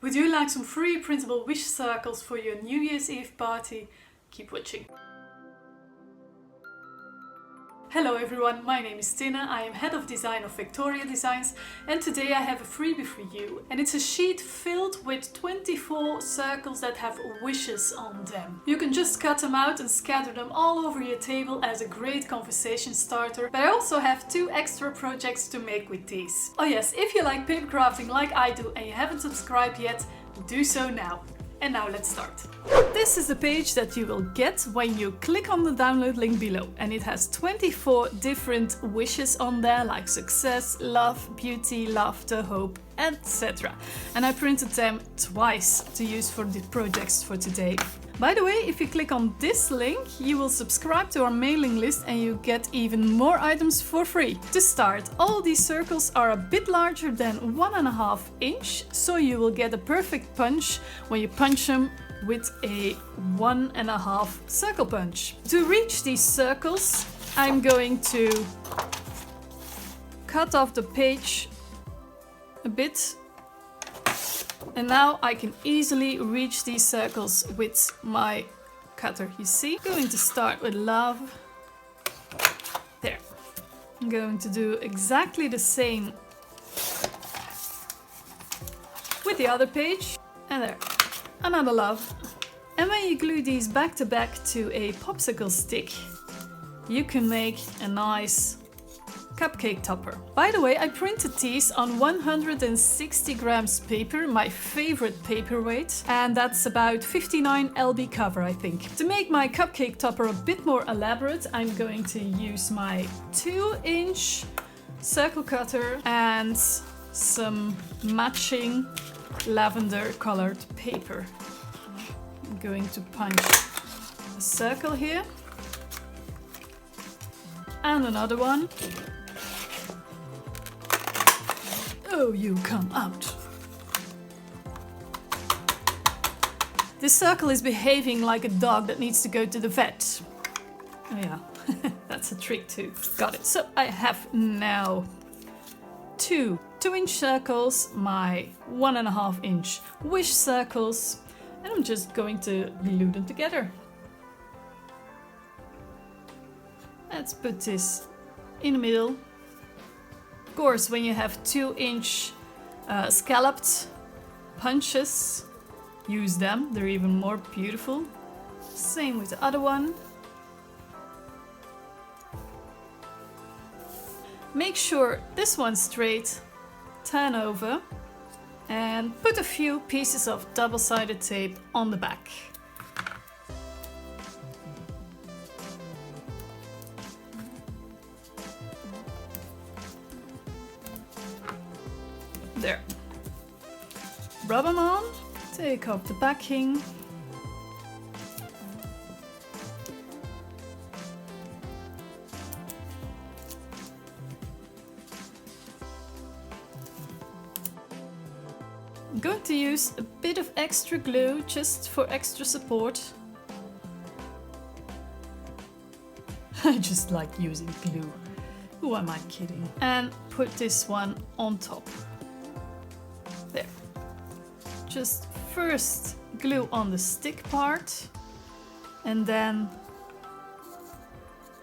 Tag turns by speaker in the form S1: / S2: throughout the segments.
S1: Would you like some free printable wish circles for your New Year's Eve party? Keep watching. Hello everyone, my name is Tina, I am Head of Design of VectoriaDesigns, and today I have a freebie for you. And it's a sheet filled with 24 circles that have wishes on them. You can just cut them out and scatter them all over your table as a great conversation starter. But I also have 2 extra projects to make with these. Oh yes, if you like paper crafting like I do and you haven't subscribed yet, do so now. And now let's start. This is the page that you will get when you click on the download link below, and it has 24 different wishes on there, like success, love, beauty, laughter, hope, etc. And I printed them twice to use for the projects for today. By the way, if you click on this link, you will subscribe to our mailing list and you get even more items for free. To start, all these circles are a bit larger than 1.5 inch, so you will get a perfect punch when you punch them with a 1.5 circle punch. To reach these circles, I'm going to cut off the page a bit. And now I can easily reach these circles with my cutter, you see. I'm going to start with love. There. I'm going to do exactly the same with the other page. And there. Another love. And when you glue these back to back to a popsicle stick, you can make a nice cupcake topper. By the way, I printed these on 160 grams paper, my favorite paperweight, and that's about 59 lb cover, I think. To make my cupcake topper a bit more elaborate, I'm going to use my 2-inch circle cutter and some matching lavender colored paper. I'm going to punch a circle here and another one. Oh, you come out. This circle is behaving like a dog that needs to go to the vet. Oh yeah, that's a trick too. Got it. So I have now 2 2-inch circles, my 1.5 inch wish circles, and I'm just going to glue them together. Let's put this in the middle. Of course, when you have 2-inch scalloped punches, use them, they're even more beautiful. Same with the other one. Make sure this one's straight, turn over, and put a few pieces of double-sided tape on the back. There. Rub them on, take off the backing. I'm going to use a bit of extra glue just for extra support. I just like using glue. Who am I kidding? And put this one on top. There. Just first glue on the stick part and then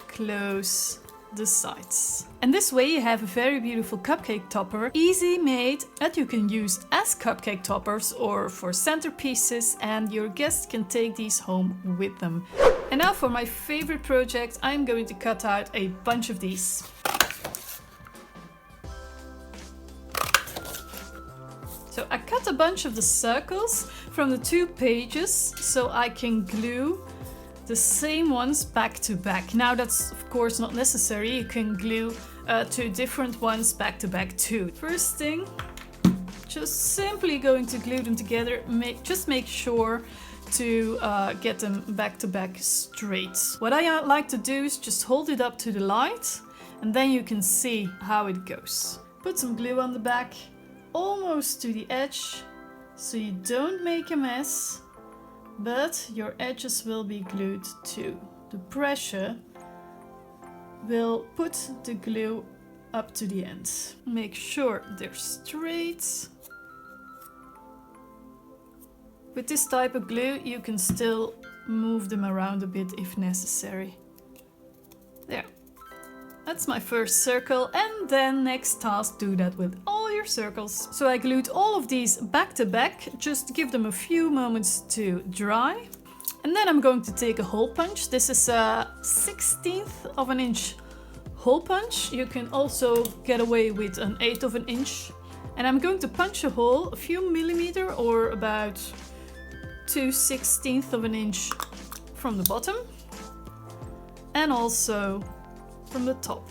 S1: close the sides. And this way you have a very beautiful cupcake topper, easy made, that you can use as cupcake toppers or for centerpieces, and your guests can take these home with them. And now for my favorite project, I'm going to cut out a bunch of these. So I cut a bunch of the circles from the 2 pages so I can glue the same ones back to back. Now that's of course not necessary, you can glue 2 different ones back to back too. First thing, just simply going to glue them together, just make sure to get them back to back straight. What I like to do is just hold it up to the light and then you can see how it goes. Put some glue on the back, almost to the edge, so you don't make a mess, but your edges will be glued too. The pressure will put the glue up to the end. Make sure they're straight. With this type of glue, you can still move them around a bit if necessary. There. That's my first circle, and then next task, do that with all your circles. So I glued all of these back to back, just give them a few moments to dry. And then I'm going to take a hole punch. This is a 1/16 of an inch hole punch. You can also get away with an 1/8 of an inch. And I'm going to punch a hole a few millimeter or about 2/16 of an inch from the bottom. And also from the top.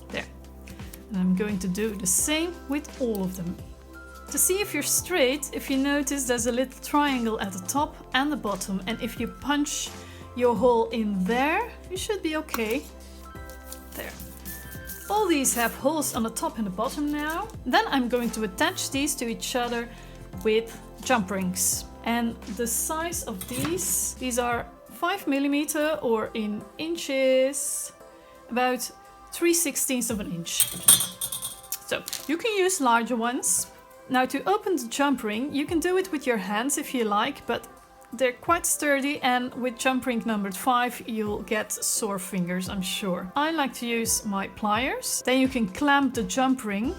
S1: There. And I'm going to do the same with all of them. To see if you're straight, if you notice there's a little triangle at the top and the bottom, and if you punch your hole in there, you should be okay. There. All these have holes on the top and the bottom now. Then I'm going to attach these to each other with jump rings. And the size of these are 5 millimeter, or in inches, about 3/16 of an inch. So you can use larger ones. Now to open the jump ring, you can do it with your hands if you like, but they're quite sturdy, and with jump ring number 5 you'll get sore fingers, I'm sure. I like to use my pliers. Then you can clamp the jump ring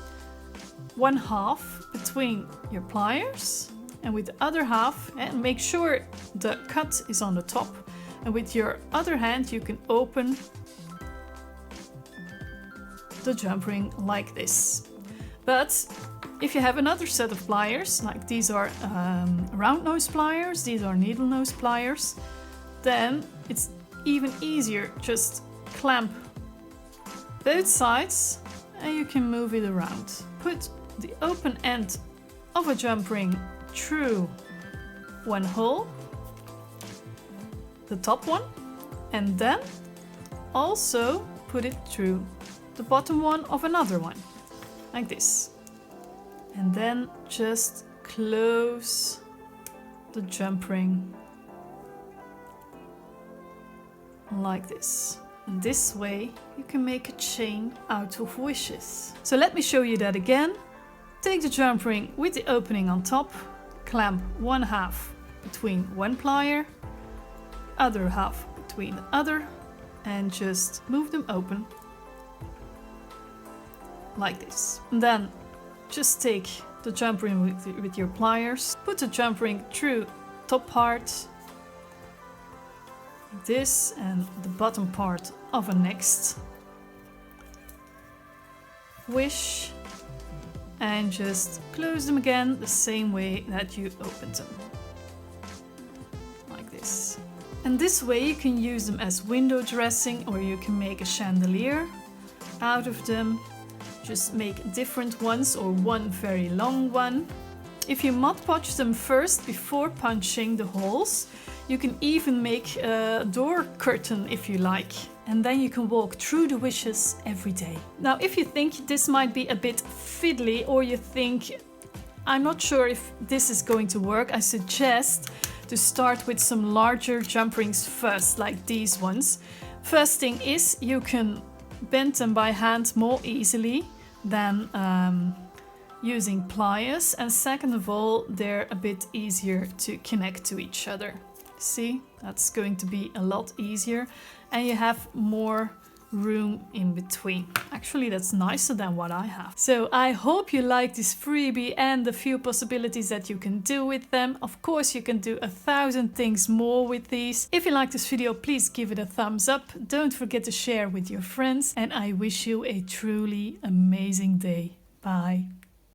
S1: 1/2 between your pliers, and with the other half, and make sure the cut is on the top. And with your other hand you can open the jump ring like this. But if you have another set of pliers, like these are round nose pliers, these are needle nose pliers, then it's even easier. Just clamp both sides and you can move it around. Put the open end of a jump ring through one hole, the top one, and then also put it through the bottom one of another one, like this. And then just close the jump ring like this. And this way you can make a chain out of wishes. So let me show you that again. Take the jump ring with the opening on top, clamp 1/2 between one plier, other half between the other, and just move them open like this. And then just take the jump ring with your pliers, put the jump ring through top part like this, and the bottom part of a next wish, and just close them again the same way that you opened them, like this. And this way you can use them as window dressing, or you can make a chandelier out of them. Just make different ones, or one very long one. If you Mod Podge them first before punching the holes, you can even make a door curtain if you like. And then you can walk through the wishes every day. Now, if you think this might be a bit fiddly, or you think, I'm not sure if this is going to work, I suggest to start with some larger jump rings first, like these ones. First thing is, you can bend them by hand more easily than using pliers, and second of all, they're a bit easier to connect to each other. See, that's going to be a lot easier, and you have more room in between. Actually, that's nicer than what I have. So I hope you like this freebie and the few possibilities that you can do with them. Of course, you can do 1,000 things more with these. If you like this video, please give it a thumbs up. Don't forget to share with your friends, and I wish you a truly amazing day. Bye.